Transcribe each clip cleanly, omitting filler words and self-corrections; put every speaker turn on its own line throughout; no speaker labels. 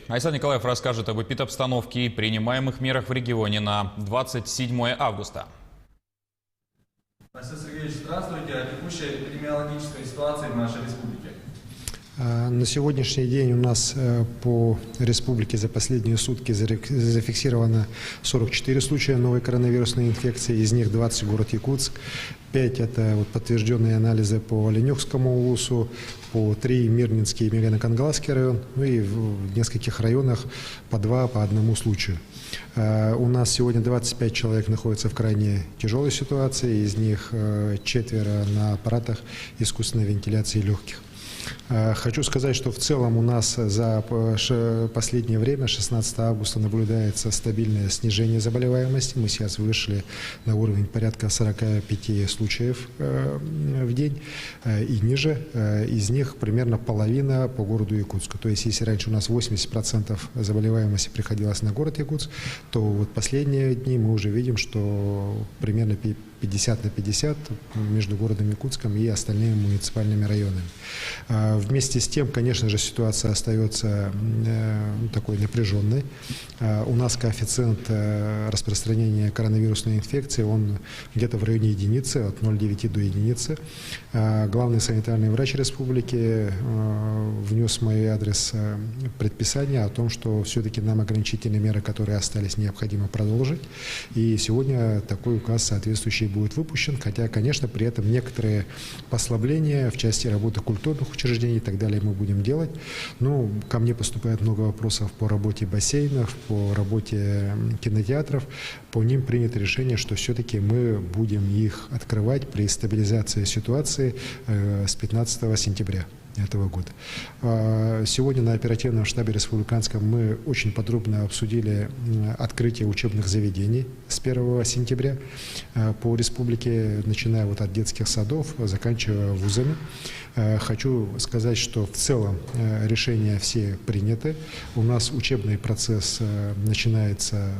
Айсан Николаев расскажет об эпидобстановке и принимаемых мерах в регионе на 27 августа.
Айсан Сергеевич, здравствуйте. О текущей эпидемиологической ситуации в нашей республике.
На сегодняшний день у нас по республике за последние сутки зафиксировано 44 случая новой коронавирусной инфекции, из них 20 город Якутск, 5 это подтвержденные анализы по Оленёкскому улусу, по 3 Мирнинский и Мегано-Кангаласский район, ну и в нескольких районах по 2, по 1 случаю. У нас сегодня 25 человек находятся в крайне тяжелой ситуации, из них 4 на аппаратах искусственной вентиляции легких. Хочу сказать, что в целом у нас за последнее время, 16 августа, наблюдается стабильное снижение заболеваемости. Мы сейчас вышли на уровень порядка 45 случаев в день и ниже. Из них примерно половина по городу Якутску. То есть, если раньше у нас 80% заболеваемости приходилось на город Якутск, то вот последние дни мы уже видим, что примерно 50 на 50 между городом Якутском и остальными муниципальными районами. Вместе с тем, конечно же, ситуация остается такой напряженной. У нас коэффициент распространения коронавирусной инфекции, он где-то в районе единицы, от 0,9 до единицы. Главный санитарный врач республики внес в мой адрес предписание о том, что все-таки нам ограничительные меры, которые остались, необходимо продолжить. И сегодня такой указ соответствующий будет выпущен, хотя, конечно, при этом некоторые послабления в части работы культурных учреждений и так далее мы будем делать. Но ко мне поступает много вопросов по работе бассейнов, по работе кинотеатров. По ним принято решение, что все-таки мы будем их открывать при стабилизации ситуации с 15 сентября этого года. Сегодня на оперативном штабе республиканском мы очень подробно обсудили открытие учебных заведений с 1 сентября по республике, начиная от детских садов, заканчивая вузами. Хочу сказать, что в целом решения все приняты. У нас учебный процесс начинается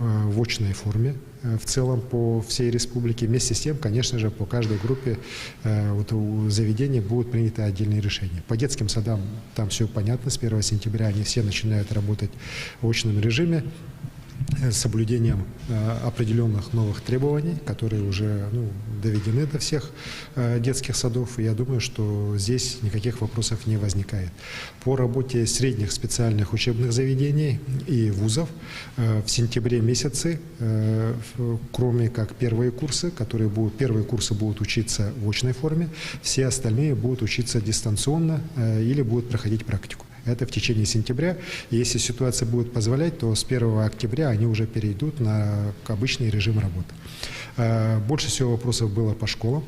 в очной форме в целом по всей республике. Вместе с тем, конечно же, по каждой группе заведений будут приняты отдельные решения. По детским садам там все понятно. С 1 сентября они все начинают работать в очном режиме с соблюдением определенных новых требований, которые уже доведены до всех детских садов. И я думаю, что здесь никаких вопросов не возникает. По работе средних специальных учебных заведений и вузов в сентябре месяце, кроме как первые курсы будут учиться в очной форме, все остальные будут учиться дистанционно или будут проходить практику. Это в течение сентября. И если ситуация будет позволять, то с 1 октября они уже перейдут на обычный режим работы. Больше всего вопросов было по школам.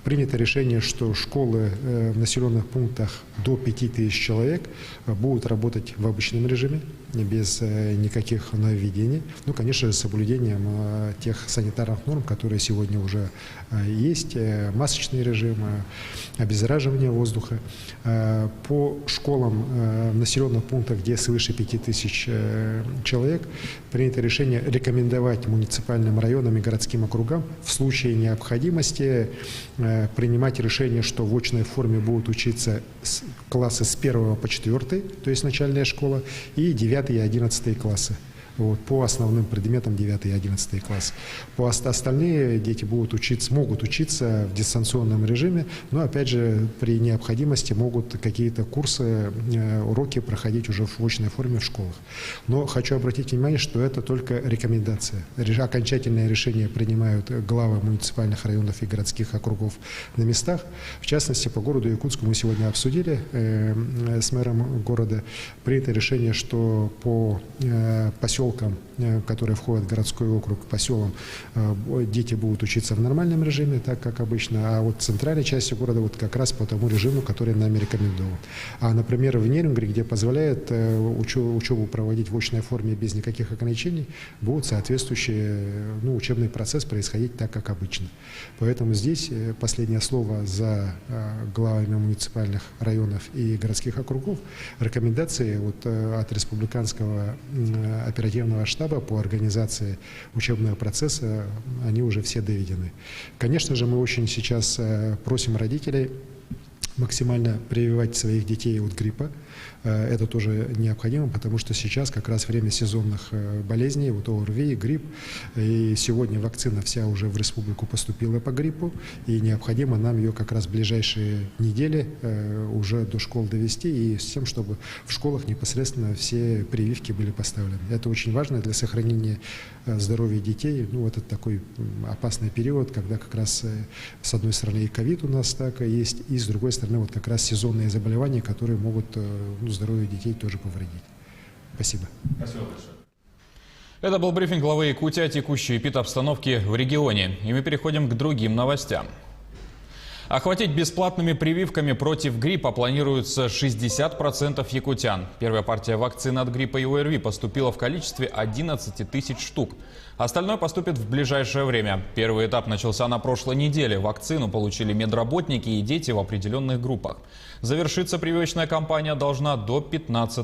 Принято решение, что школы в населенных пунктах до 5000 человек будут работать в обычном режиме, без никаких нововведений. Конечно же, с соблюдением тех санитарных норм, которые сегодня уже есть, масочный режим, обеззараживание воздуха. По школам в населенных пунктах, где свыше 5000 человек, принято решение рекомендовать муниципальным районам и городским округам в случае необходимости принимать решение, что в очной форме будут учиться классы с 1 по 4, то есть начальная школа, и 9 и 11 классы. По основным предметам 9 и 11 класс. Остальные дети могут учиться в дистанционном режиме, но опять же при необходимости могут какие-то курсы, уроки проходить уже в очной форме в школах. Но хочу обратить внимание, что это только рекомендация. Окончательное решение принимают главы муниципальных районов и городских округов на местах. В частности, по городу Якутску мы сегодня обсудили с мэром города. Принято решение, что по поселкам, которые входят в городской округ, по селам, дети будут учиться в нормальном режиме, так как обычно, а центральной части города как раз по тому режиму, который нами рекомендован. Например, в Нерюнгри, где позволяет учебу проводить в очной форме без никаких ограничений, будет соответствующий учебный процесс происходить так, как обычно. Поэтому здесь последнее слово за главами муниципальных районов и городских округов. Рекомендации от республиканского оперативного штаба по организации учебного процесса, они уже все доведены. Конечно же, мы очень сейчас просим родителей максимально прививать своих детей от гриппа. Это тоже необходимо, потому что сейчас как раз время сезонных болезней, вот ОРВИ, грипп. И сегодня вакцина вся уже в республику поступила по гриппу, и необходимо нам ее как раз в ближайшие недели уже до школ довести, и с тем, чтобы в школах непосредственно все прививки были поставлены. Это очень важно для сохранения здоровья детей. Ну, вот это такой опасный период, когда как раз с одной стороны и ковид у нас так есть, и с другой стороны вот как раз сезонные заболевания, которые могут здоровью детей тоже повредить. Спасибо.
Спасибо большое.
Это был брифинг главы Якутии о текущей эпидобстановке в регионе. И мы переходим к другим новостям. Охватить бесплатными прививками против гриппа планируется 60% якутян. Первая партия вакцины от гриппа и ОРВИ поступила в количестве 11 тысяч штук. Остальное поступит в ближайшее время. Первый этап начался на прошлой неделе. Вакцину получили медработники и дети в определенных группах. Завершиться прививочная кампания должна до 15